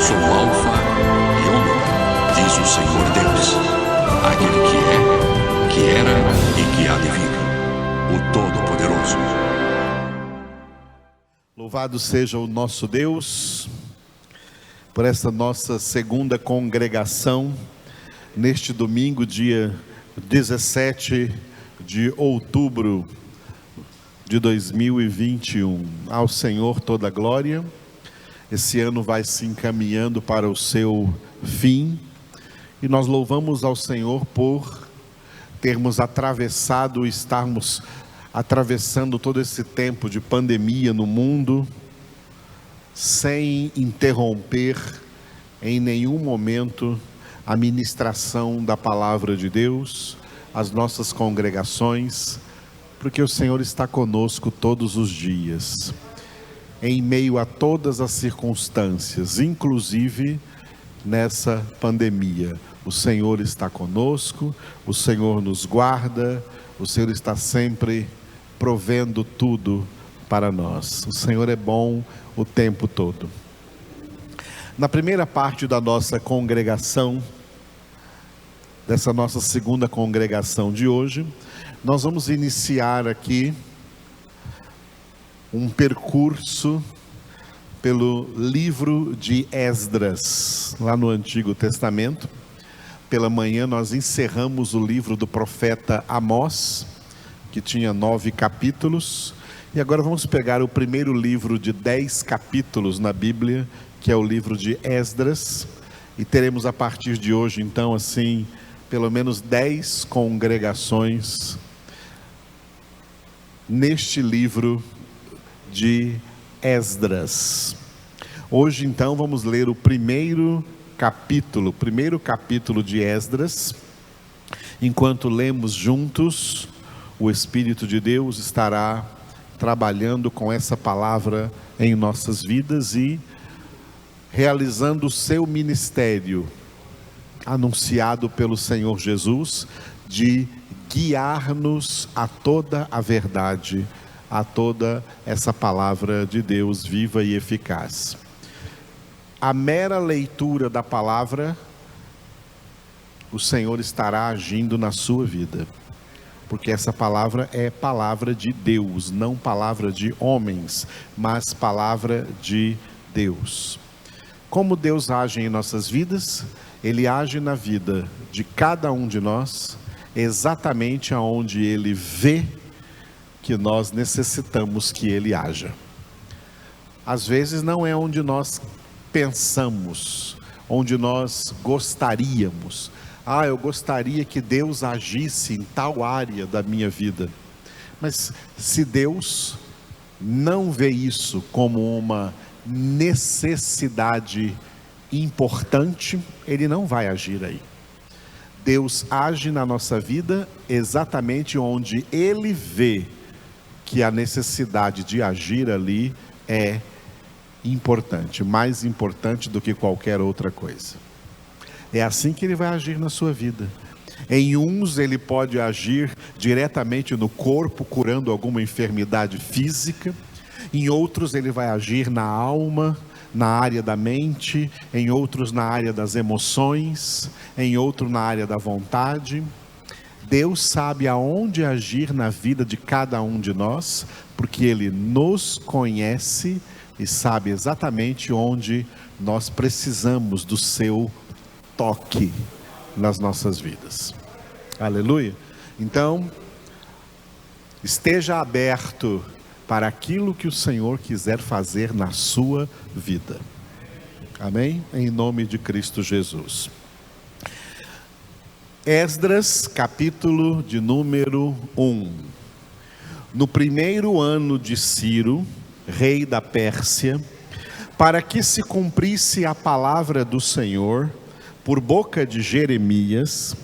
sou o Alfa e Ômega, diz o Senhor Deus, aquele que é, que era e que há de vir, o Todo-Poderoso. Louvado seja o nosso Deus por esta nossa segunda congregação neste domingo, dia 17 de outubro de 2021. Ao Senhor toda a glória. Esse ano vai se encaminhando para o seu fim e nós louvamos ao Senhor por termos atravessado, estarmos atravessando todo esse tempo de pandemia no mundo, sem interromper em nenhum momento a ministração da palavra de Deus, as nossas congregações, porque o Senhor está conosco todos os dias, em meio a todas as circunstâncias, inclusive nessa pandemia. O Senhor está conosco, o Senhor nos guarda, o Senhor está sempre provendo tudo para nós. O Senhor é bom o tempo todo. Na primeira parte da nossa congregação, dessa nossa segunda congregação de hoje, nós vamos iniciar aqui um percurso pelo livro de Esdras, lá no Antigo Testamento. Pela manhã nós encerramos o livro do profeta Amós, que tinha 9 capítulos, e agora vamos pegar o primeiro livro de 10 capítulos na Bíblia, que é o livro de Esdras, e teremos a partir de hoje, então, assim, pelo menos 10 congregações neste livro de Esdras. Hoje, então, vamos ler o primeiro capítulo de Esdras. Enquanto lemos juntos, o Espírito de Deus estará trabalhando com essa palavra em nossas vidas e realizando o seu ministério, anunciado pelo Senhor Jesus, de guiar-nos a toda a verdade, a toda essa palavra de Deus viva e eficaz. A mera leitura da palavra, o Senhor estará agindo na sua vida, porque essa palavra é palavra de Deus, não palavra de homens, mas palavra de Deus. Como Deus age em nossas vidas? Ele age na vida de cada um de nós, exatamente aonde Ele vê que nós necessitamos que Ele haja. Às vezes não é onde nós pensamos, onde nós gostaríamos. Eu gostaria que Deus agisse em tal área da minha vida. Mas se Deus não vê isso como uma necessidade importante, Ele não vai agir aí. Deus age na nossa vida exatamente onde Ele vê que a necessidade de agir ali é importante, mais importante do que qualquer outra coisa. É assim que Ele vai agir na sua vida. Em uns Ele pode agir diretamente no corpo, curando alguma enfermidade física. Em outros Ele vai agir na alma, na área da mente. Em outros na área das emoções. Em outro na área da vontade. Deus sabe aonde agir na vida de cada um de nós, porque Ele nos conhece e sabe exatamente onde nós precisamos do seu toque nas nossas vidas. Aleluia. Então, esteja aberto para aquilo que o Senhor quiser fazer na sua vida. Amém? Em nome de Cristo Jesus. Esdras, capítulo de número 1. No primeiro ano de Ciro, rei da Pérsia, para que se cumprisse a palavra do Senhor, por boca de Jeremias,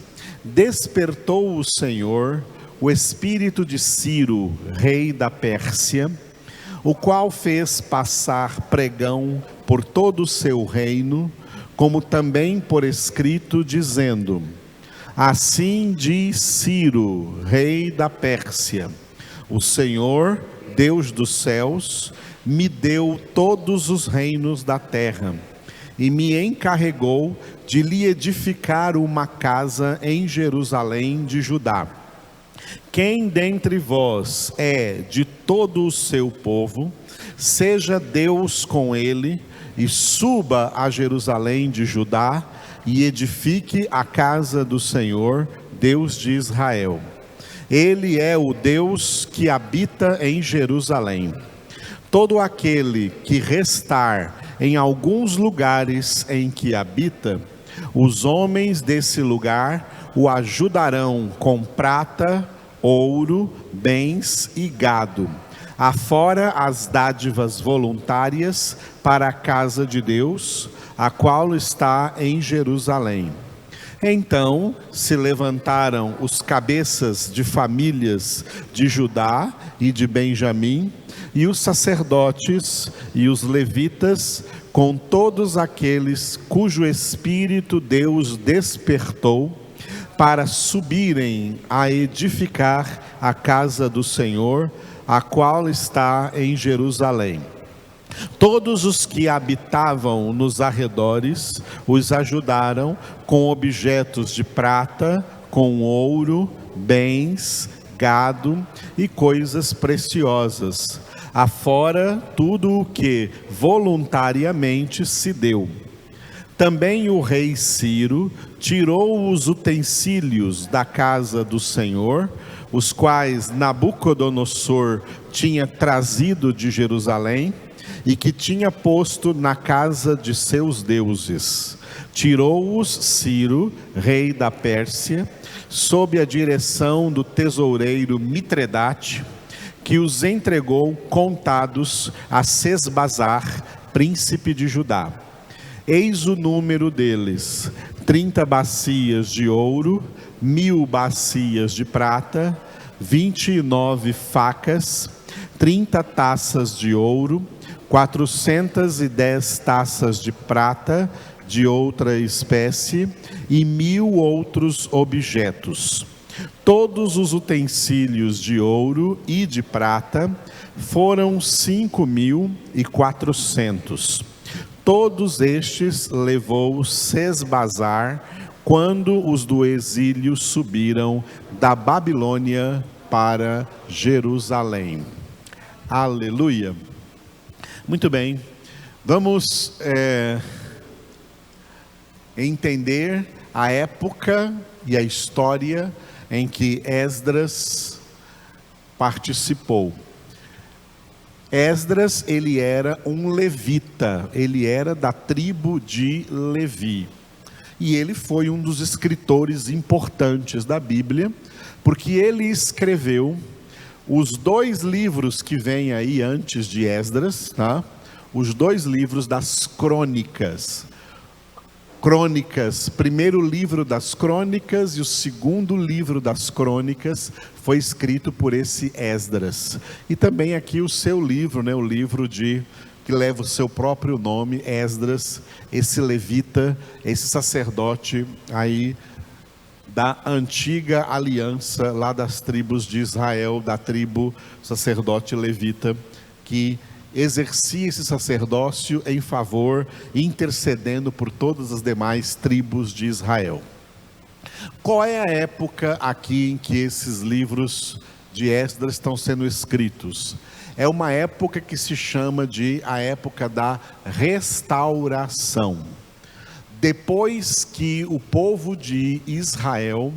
despertou o Senhor o espírito de Ciro, rei da Pérsia, o qual fez passar pregão por todo o seu reino, como também por escrito, dizendo: assim diz Ciro, rei da Pérsia: o Senhor, Deus dos céus, me deu todos os reinos da terra, e me encarregou de lhe edificar uma casa em Jerusalém de Judá. Quem dentre vós é de todo o seu povo, seja Deus com ele, e suba a Jerusalém de Judá, e edifique a casa do Senhor, Deus de Israel. Ele é o Deus que habita em Jerusalém. Todo aquele que restar em alguns lugares em que habita, os homens desse lugar o ajudarão com prata, ouro, bens e gado, afora as dádivas voluntárias para a casa de Deus, a qual está em Jerusalém. Então se levantaram os cabeças de famílias de Judá e de Benjamim, e os sacerdotes e os levitas, com todos aqueles cujo espírito Deus despertou, para subirem a edificar a casa do Senhor, a qual está em Jerusalém. Todos os que habitavam nos arredores os ajudaram com objetos de prata, com ouro, bens, gado e coisas preciosas, afora tudo o que voluntariamente se deu. Também o rei Ciro tirou os utensílios da casa do Senhor, os quais Nabucodonosor tinha trazido de Jerusalém, e que tinha posto na casa de seus deuses. Tirou-os Ciro, rei da Pérsia, sob a direção do tesoureiro Mitredate, que os entregou contados a Sesbazar, príncipe de Judá. Eis o número deles: 30 bacias de ouro, 1000 bacias de prata, 29 facas, 30 taças de ouro, 410 taças de prata de outra espécie e 1000 outros objetos. Todos os utensílios de ouro e de prata foram 5.400. Todos estes levou Sesbazar quando os do exílio subiram da Babilônia para Jerusalém. Aleluia! Muito bem, vamos entender a época e a história em que Esdras participou. Esdras, ele era um levita, ele era da tribo de Levi. E ele foi um dos escritores importantes da Bíblia, porque ele escreveu os 2 livros que vêm aí antes de Esdras, tá? Os 2 livros das crônicas. Crônicas, primeiro livro das crônicas e o segundo livro das crônicas foi escrito por esse Esdras. E também aqui o seu livro, né, o livro que leva o seu próprio nome, Esdras, esse levita, esse sacerdote aí da antiga aliança lá das tribos de Israel, da tribo sacerdote levita, que exercia esse sacerdócio em favor, intercedendo por todas as demais tribos de Israel. Qual é a época aqui em que esses livros de Esdras estão sendo escritos? É uma época que se chama de a época da restauração. Depois que o povo de Israel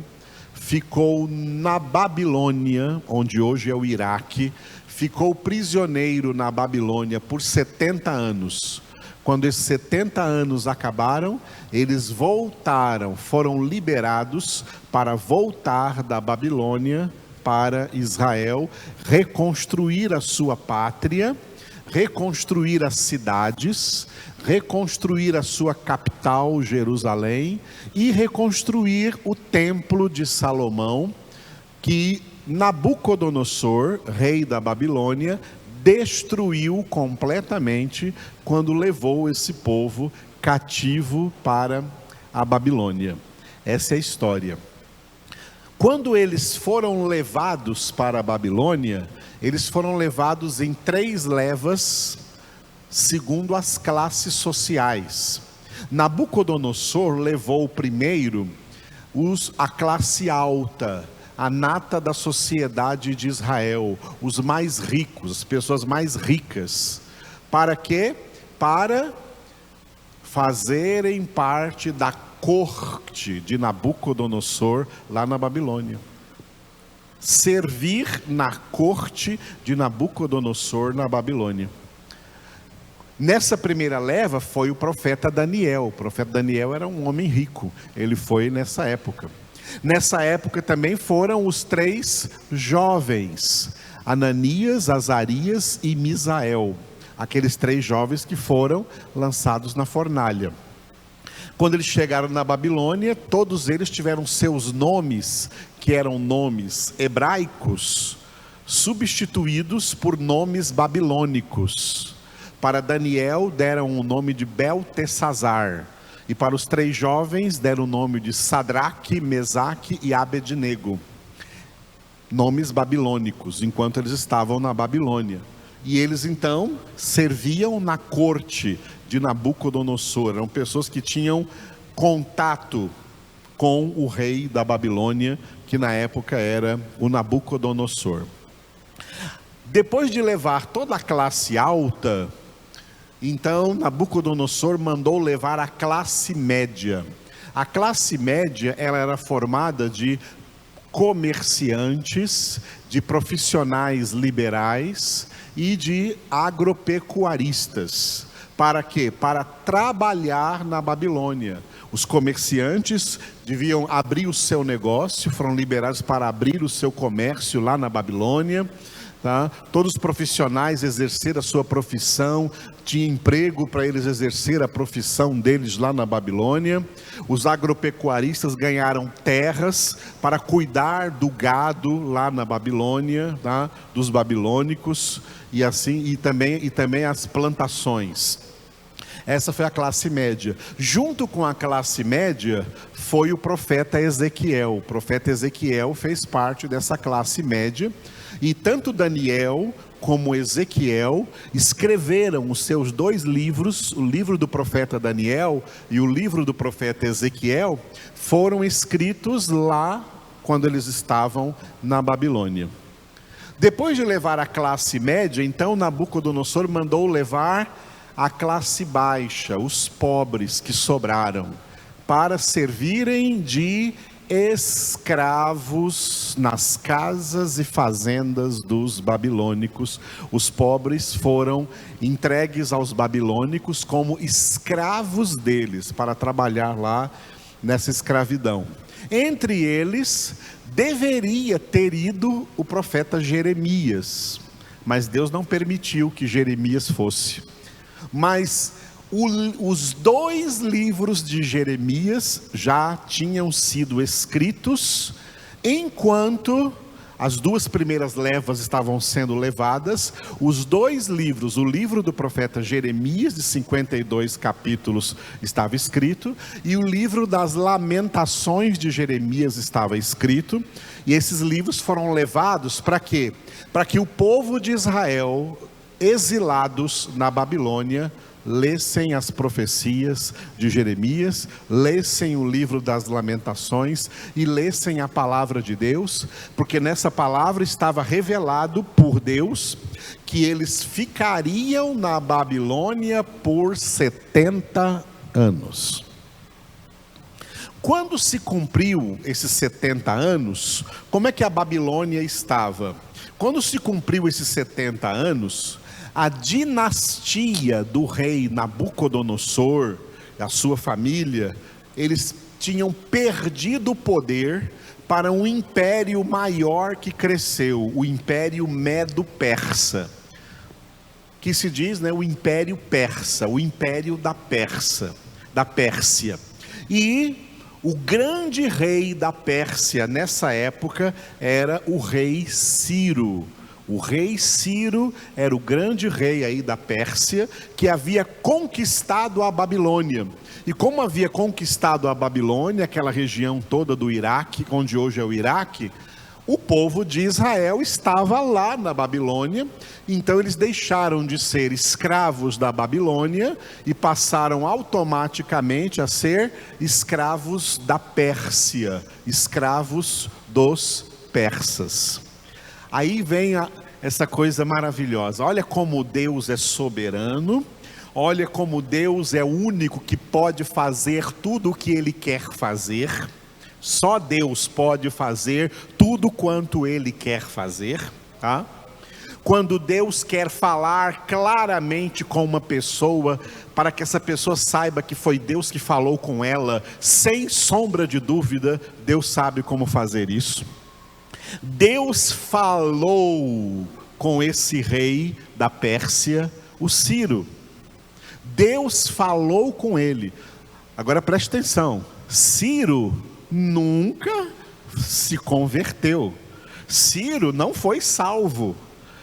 ficou na Babilônia, onde hoje é o Iraque, ficou prisioneiro na Babilônia por 70 anos. Quando esses 70 anos acabaram, eles voltaram, foram liberados para voltar da Babilônia para Israel, reconstruir a sua pátria, reconstruir as cidades, reconstruir a sua capital, Jerusalém, e reconstruir o templo de Salomão, que Nabucodonosor, rei da Babilônia, destruiu completamente quando levou esse povo cativo para a Babilônia. Essa é a história. Quando eles foram levados para a Babilônia, eles foram levados em 3 levas, segundo as classes sociais. Nabucodonosor levou primeiro a classe alta, a nata da sociedade de Israel, os mais ricos, as pessoas mais ricas. Para quê? Para fazerem parte da corte de Nabucodonosor lá na Babilônia. Servir na corte de Nabucodonosor na Babilônia. Nessa primeira leva foi o profeta Daniel. O profeta Daniel era um homem rico. Ele foi nessa época. Nessa época também foram os 3 jovens, Ananias, Azarias e Misael. Aqueles 3 jovens que foram lançados na fornalha. Quando eles chegaram na Babilônia, todos eles tiveram seus nomes, que eram nomes hebraicos, substituídos por nomes babilônicos. Para Daniel deram o nome de Beltesazar, e para os 3 jovens deram o nome de Sadraque, Mesaque e Abednego. Nomes babilônicos, enquanto eles estavam na Babilônia. E eles então serviam na corte de Nabucodonosor. Eram pessoas que tinham contato com o rei da Babilônia, que na época era o Nabucodonosor. Depois de levar toda a classe alta, então Nabucodonosor mandou levar a classe média. A classe média, ela era formada de comerciantes, de profissionais liberais e de agropecuaristas. Para quê? Para trabalhar na Babilônia. Os comerciantes deviam abrir o seu negócio, foram liberados para abrir o seu comércio lá na Babilônia. Tá? Todos os profissionais exerceram a sua profissão, tinha emprego para eles exercer a profissão deles lá na Babilônia. Os agropecuaristas ganharam terras para cuidar do gado lá na Babilônia, tá? Dos babilônicos, e assim e também as plantações. Essa foi a classe média. Junto com a classe média foi o profeta Ezequiel. O profeta Ezequiel fez parte dessa classe média. E tanto Daniel como Ezequiel escreveram os seus 2 livros, o livro do profeta Daniel e o livro do profeta Ezequiel, foram escritos lá quando eles estavam na Babilônia. Depois de levar a classe média, então Nabucodonosor mandou levar a classe baixa, os pobres que sobraram, para servirem de escravos nas casas e fazendas dos babilônicos. Os pobres foram entregues aos babilônicos como escravos deles, para trabalhar lá nessa escravidão. Entre eles deveria ter ido o profeta Jeremias, mas Deus não permitiu que Jeremias fosse. Mas os 2 livros de Jeremias já tinham sido escritos, enquanto as 2 primeiras levas estavam sendo levadas. Os 2 livros, o livro do profeta Jeremias, de 52 capítulos, estava escrito, e o livro das lamentações de Jeremias estava escrito, e esses livros foram levados para quê? Para que o povo de Israel, exilados na Babilônia, lessem as profecias de Jeremias, lessem o livro das lamentações e lessem a palavra de Deus, porque nessa palavra estava revelado por Deus que eles ficariam na Babilônia por 70 anos. Quando se cumpriu esses 70 anos, como é que a Babilônia estava? Quando se cumpriu esses 70 anos, a dinastia do rei Nabucodonosor, a sua família, eles tinham perdido o poder para um império maior que cresceu, o Império Medo-Persa, que se diz, né, o Império Persa, o Império da Pérsia. E o grande rei da Pérsia nessa época era o rei Ciro. O rei Ciro era o grande rei aí da Pérsia, que havia conquistado a Babilônia. E como havia conquistado a Babilônia, aquela região toda do Iraque, onde hoje é o Iraque, o povo de Israel estava lá na Babilônia, então eles deixaram de ser escravos da Babilônia e passaram automaticamente a ser escravos da Pérsia, escravos dos persas. Aí vem essa coisa maravilhosa, olha como Deus é soberano, olha como Deus é o único que pode fazer tudo o que Ele quer fazer. Só Deus pode fazer tudo quanto Ele quer fazer, tá? Quando Deus quer falar claramente com uma pessoa, para que essa pessoa saiba que foi Deus que falou com ela, sem sombra de dúvida, Deus sabe como fazer isso. Deus falou com esse rei da Pérsia, o Ciro. Deus falou com ele. Agora preste atenção, Ciro nunca se converteu. Ciro não foi salvo.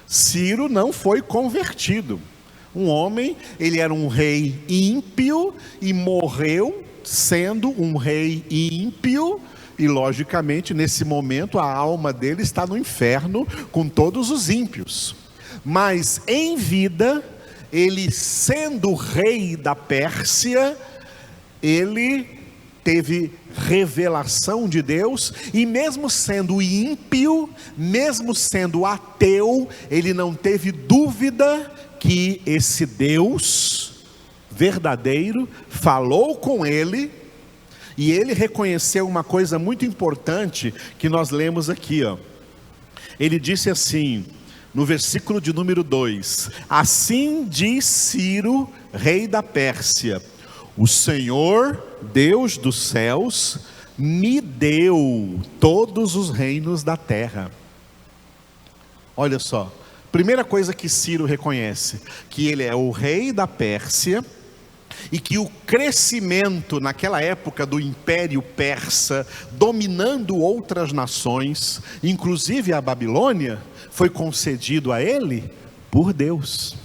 Ciro não foi convertido. Um homem, ele era um rei ímpio e morreu sendo um rei ímpio. E logicamente nesse momento a alma dele está no inferno com todos os ímpios. Mas em vida, ele sendo rei da Pérsia, ele teve revelação de Deus, e mesmo sendo ímpio, mesmo sendo ateu, ele não teve dúvida que esse Deus verdadeiro falou com ele, e ele reconheceu uma coisa muito importante que nós lemos aqui, ó. Ele disse assim, no versículo de número 2: assim diz Ciro, rei da Pérsia: o Senhor, Deus dos céus, me deu todos os reinos da terra. Olha só, primeira coisa que Ciro reconhece, que ele é o rei da Pérsia, e que o crescimento naquela época do Império Persa, dominando outras nações, inclusive a Babilônia, foi concedido a ele por Deus.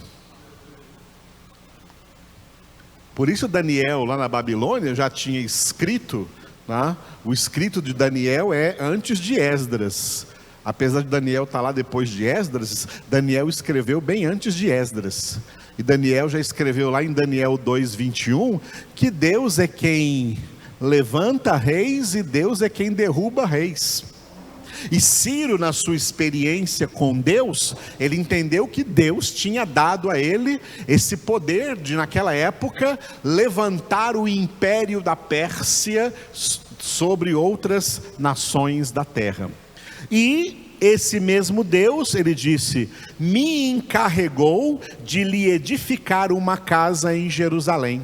Por isso Daniel lá na Babilônia já tinha escrito, né? O escrito de Daniel é antes de Esdras. Apesar de Daniel estar lá depois de Esdras, Daniel escreveu bem antes de Esdras. E Daniel já escreveu lá em Daniel 2:21, que Deus é quem levanta reis e Deus é quem derruba reis. E Ciro, na sua experiência com Deus, ele entendeu que Deus tinha dado a ele esse poder de, naquela época, levantar o império da Pérsia sobre outras nações da terra. E esse mesmo Deus, ele disse, me encarregou de lhe edificar uma casa em Jerusalém.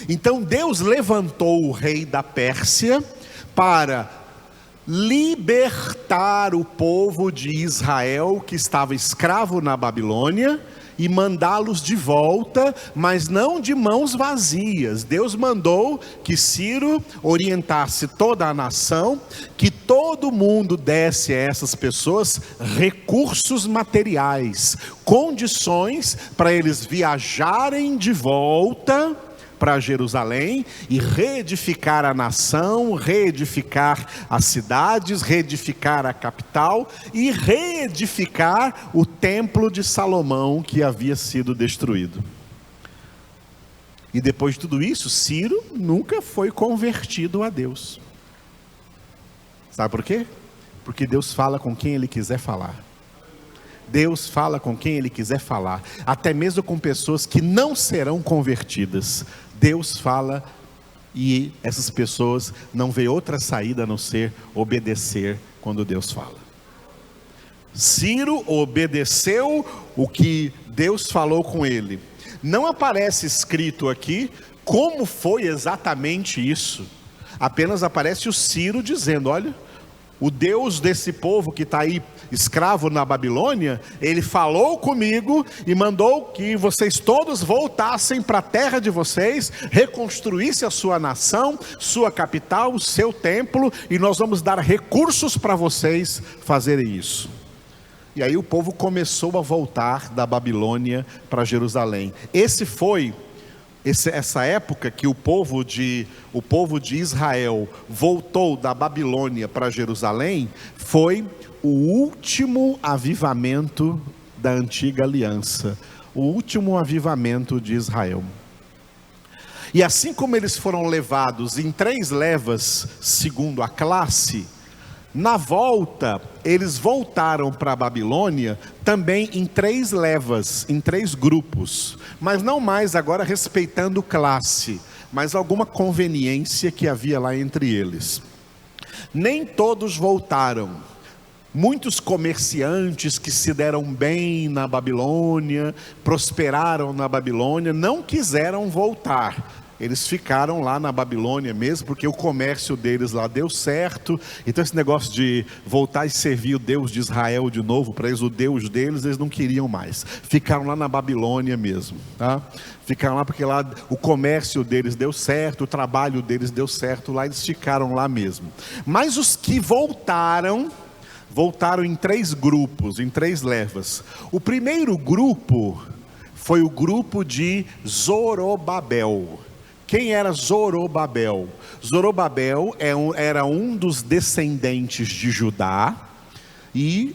Então Deus levantou o rei da Pérsia para libertar o povo de Israel que estava escravo na Babilônia e mandá-los de volta, mas não de mãos vazias. Deus mandou que Ciro orientasse toda a nação, que todo mundo desse a essas pessoas recursos materiais, condições para eles viajarem de volta para Jerusalém e reedificar a nação, reedificar as cidades, reedificar a capital e reedificar o templo de Salomão que havia sido destruído. E depois de tudo isso, Ciro nunca foi convertido a Deus. Sabe por quê? Porque Deus fala com quem Ele quiser falar. Deus fala com quem Ele quiser falar, até mesmo com pessoas que não serão convertidas. Deus fala e essas pessoas não vê outra saída a não ser obedecer quando Deus fala. Ciro obedeceu o que Deus falou com ele. Não aparece escrito aqui como foi exatamente isso. Apenas aparece o Ciro dizendo, olha, o Deus desse povo que está aí escravo na Babilônia, ele falou comigo e mandou que vocês todos voltassem para a terra de vocês, reconstruíssem a sua nação, sua capital, o seu templo, e nós vamos dar recursos para vocês fazerem isso. E aí o povo começou a voltar da Babilônia para Jerusalém. Esse foi essa época que o povo de Israel voltou da Babilônia para Jerusalém, foi o último avivamento da antiga aliança, o último avivamento de Israel. E assim como eles foram levados em 3 levas, segundo a classe, na volta, eles voltaram para a Babilônia também em 3 levas, em 3 grupos, mas não mais agora respeitando classe, mas alguma conveniência que havia lá entre eles. Nem todos voltaram. Muitos comerciantes que se deram bem na Babilônia, prosperaram na Babilônia, não quiseram voltar. Eles ficaram lá na Babilônia mesmo, porque o comércio deles lá deu certo. Então esse negócio de voltar e servir o Deus de Israel de novo, para eles o Deus deles, eles não queriam mais. Ficaram lá na Babilônia mesmo, tá? Ficaram lá porque lá o comércio deles deu certo, o trabalho deles deu certo, lá eles ficaram lá mesmo. Mas os que voltaram em 3 grupos, em 3 levas. O primeiro grupo foi o grupo de Zorobabel. Quem era Zorobabel? Zorobabel era um dos descendentes de Judá, e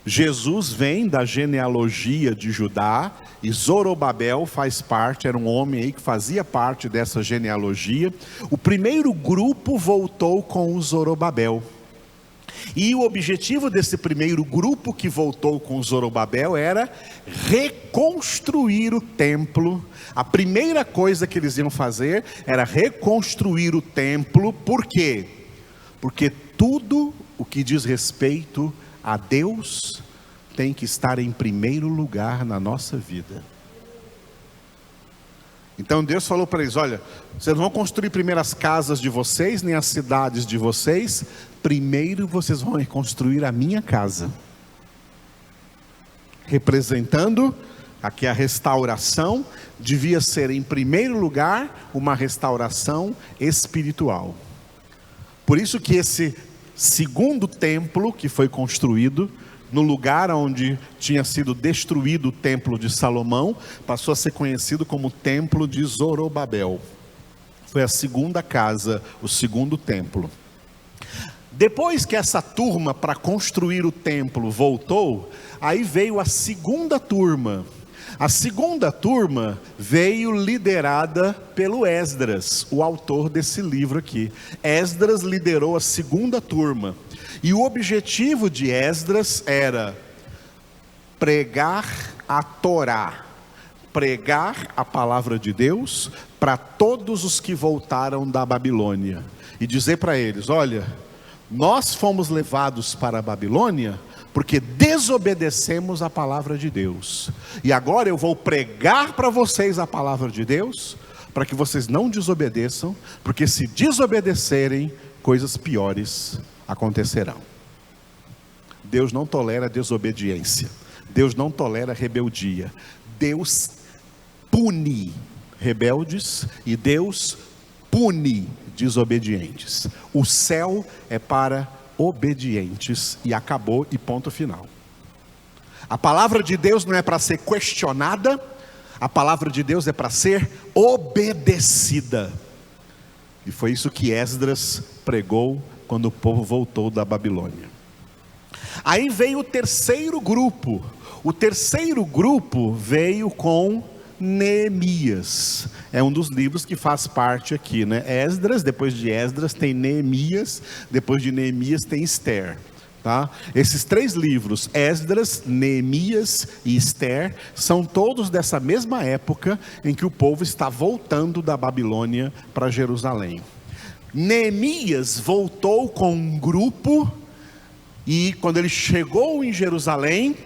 Jesus vem da genealogia de Judá, e Zorobabel era um homem aí que fazia parte dessa genealogia. O primeiro grupo voltou com o Zorobabel. E o objetivo desse primeiro grupo que voltou com Zorobabel era reconstruir o templo. A primeira coisa que eles iam fazer era reconstruir o templo. Por quê? Porque tudo o que diz respeito a Deus tem que estar em primeiro lugar na nossa vida. Então Deus falou para eles: olha, vocês não vão construir primeiro as casas de vocês, nem as cidades de vocês, primeiro vocês vão reconstruir a minha casa. Representando aqui a restauração, devia ser em primeiro lugar uma restauração espiritual. Por isso que esse segundo templo que foi construído, no lugar onde tinha sido destruído o templo de Salomão, passou a ser conhecido como templo de Zorobabel. Foi a segunda casa, o segundo templo. Depois que essa turma para construir o templo voltou, aí veio a segunda turma. A segunda turma veio liderada pelo Esdras, o autor desse livro aqui. Esdras liderou a segunda turma. E o objetivo de Esdras era pregar a Torá, pregar a palavra de Deus para todos os que voltaram da Babilônia. E dizer para eles: olha, nós fomos levados para a Babilônia porque desobedecemos a palavra de Deus. E agora eu vou pregar para vocês a palavra de Deus, para que vocês não desobedeçam, porque se desobedecerem, coisas piores acontecerão. Deus não tolera desobediência. Deus não tolera rebeldia. Deus pune rebeldes e Deus pune desobedientes. O céu é para obedientes, e acabou, e ponto final. A palavra de Deus não é para ser questionada, a palavra de Deus é para ser obedecida. E foi isso que Esdras pregou quando o povo voltou da Babilônia. Aí veio o terceiro grupo. O terceiro grupo veio com Neemias. É um dos livros que faz parte aqui, né? Esdras, depois de Esdras tem Neemias, depois de Neemias tem Esther, tá? Esses 3 livros, Esdras, Neemias e Esther, são todos dessa mesma época em que o povo está voltando da Babilônia para Jerusalém. Neemias voltou com um grupo, e quando ele chegou em Jerusalém,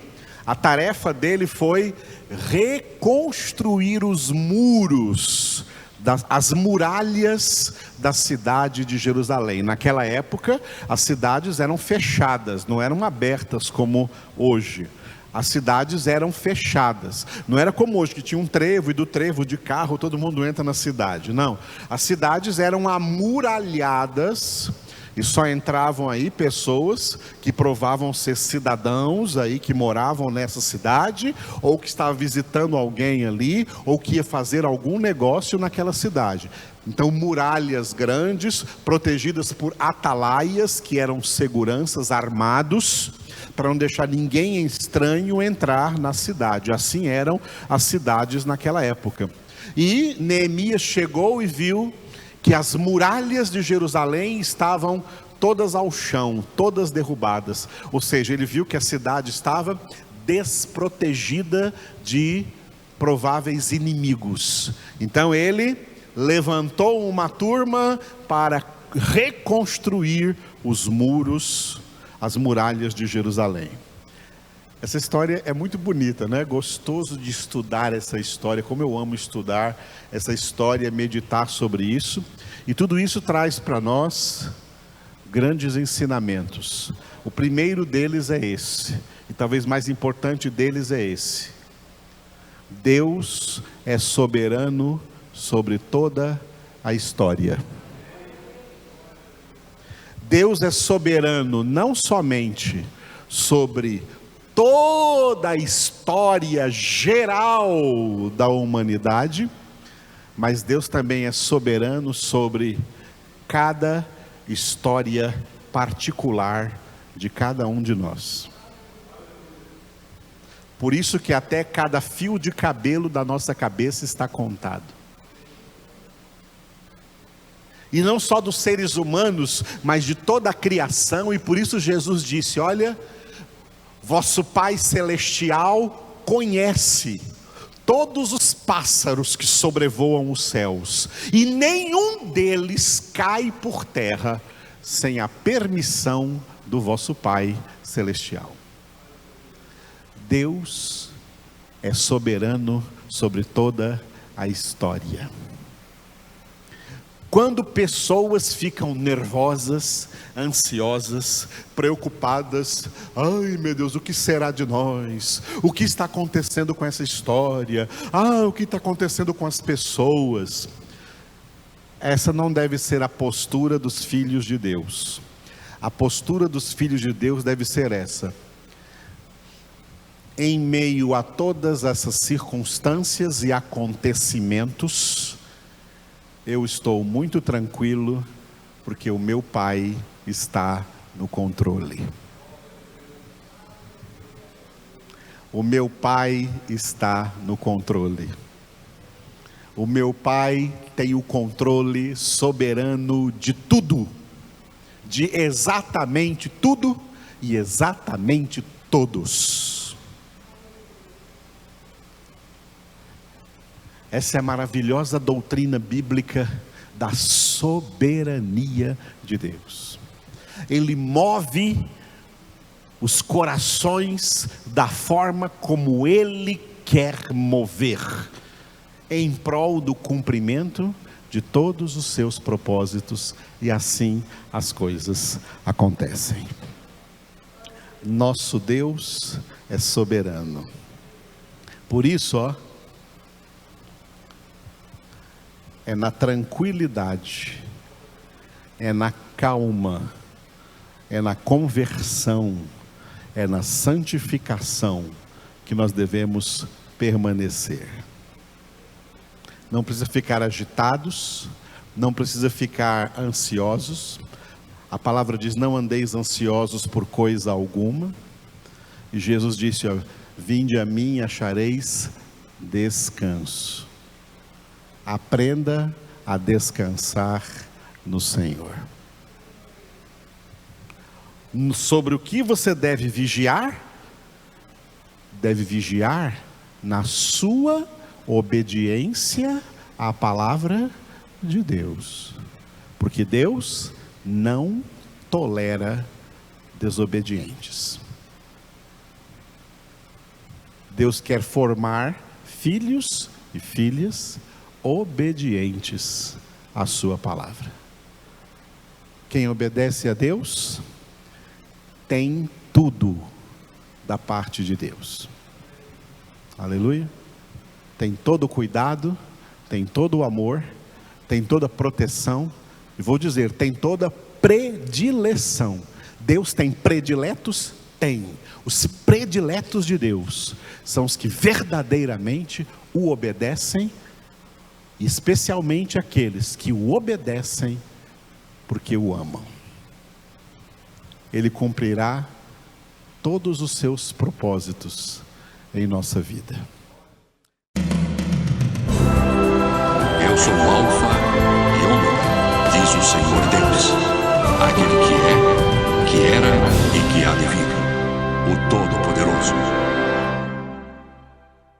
a tarefa dele foi reconstruir os muros, as muralhas da cidade de Jerusalém. Naquela época, as cidades eram fechadas, não eram abertas como hoje. As cidades eram fechadas. Não era como hoje, que tinha um trevo, e do trevo de carro todo mundo entra na cidade. Não, as cidades eram amuralhadas, E só entravam aí pessoas que provavam ser cidadãos aí que moravam nessa cidade, ou que estavam visitando alguém ali, ou que ia fazer algum negócio naquela cidade. Então, muralhas grandes, protegidas por atalaias, que eram seguranças armados, para não deixar ninguém estranho entrar na cidade. Assim eram as cidades naquela época. E Neemias chegou e viu que as muralhas de Jerusalém estavam todas ao chão, todas derrubadas. Ou seja, ele viu que a cidade estava desprotegida de prováveis inimigos. Então ele levantou uma turma para reconstruir os muros, as muralhas de Jerusalém. Essa história é muito bonita, né? Gostoso de estudar essa história, como eu amo estudar essa história, meditar sobre isso. E tudo isso traz para nós grandes ensinamentos. O primeiro deles é esse, e talvez mais importante deles é esse: Deus é soberano sobre toda a história. Deus é soberano não somente sobre toda a história geral da humanidade, mas Deus também é soberano sobre cada história particular de cada um de nós. Por isso que até cada fio de cabelo da nossa cabeça está contado. E não só dos seres humanos, mas de toda a criação. E por isso Jesus disse: olha, vosso Pai Celestial conhece todos os pássaros que sobrevoam os céus, e nenhum deles cai por terra sem a permissão do vosso Pai Celestial. Deus é soberano sobre toda a história. Quando pessoas ficam nervosas, ansiosas, preocupadas, ai meu Deus, o que será de nós? O que está acontecendo com essa história? O que está acontecendo com as pessoas? Essa não deve ser a postura dos filhos de Deus. A postura dos filhos de Deus deve ser essa: em meio a todas essas circunstâncias e acontecimentos, eu estou muito tranquilo, porque o meu Pai está no controle. O meu Pai está no controle. O meu Pai tem o controle soberano de tudo, de exatamente tudo e exatamente todos. Essa é a maravilhosa doutrina bíblica da soberania de Deus. Ele move os corações da forma como Ele quer mover, em prol do cumprimento de todos os seus propósitos, e assim as coisas acontecem. Nosso Deus é soberano. Por isso, é na tranquilidade, é na calma, é na conversão, é na santificação que nós devemos permanecer. Não precisa ficar agitados, não precisa ficar ansiosos. A palavra diz: não andeis ansiosos por coisa alguma. E Jesus disse: vinde a mim e achareis descanso. Aprenda a descansar no Senhor. Sobre o que você deve vigiar na sua obediência à palavra de Deus, porque Deus não tolera desobedientes. Deus quer formar filhos e filhas obedientes à sua palavra. Quem obedece a Deus tem tudo da parte de Deus. Aleluia. Tem todo o cuidado, tem todo o amor, tem toda a proteção, e vou dizer, tem toda a predileção. Deus tem prediletos? Tem. Os prediletos de Deus são os que verdadeiramente o obedecem, especialmente aqueles que o obedecem porque o amam. Ele cumprirá todos os seus propósitos em nossa vida. Eu sou o Alfa e Ômega, diz o Senhor Deus, aquele que é, que era e que há de vir, o Todo-Poderoso.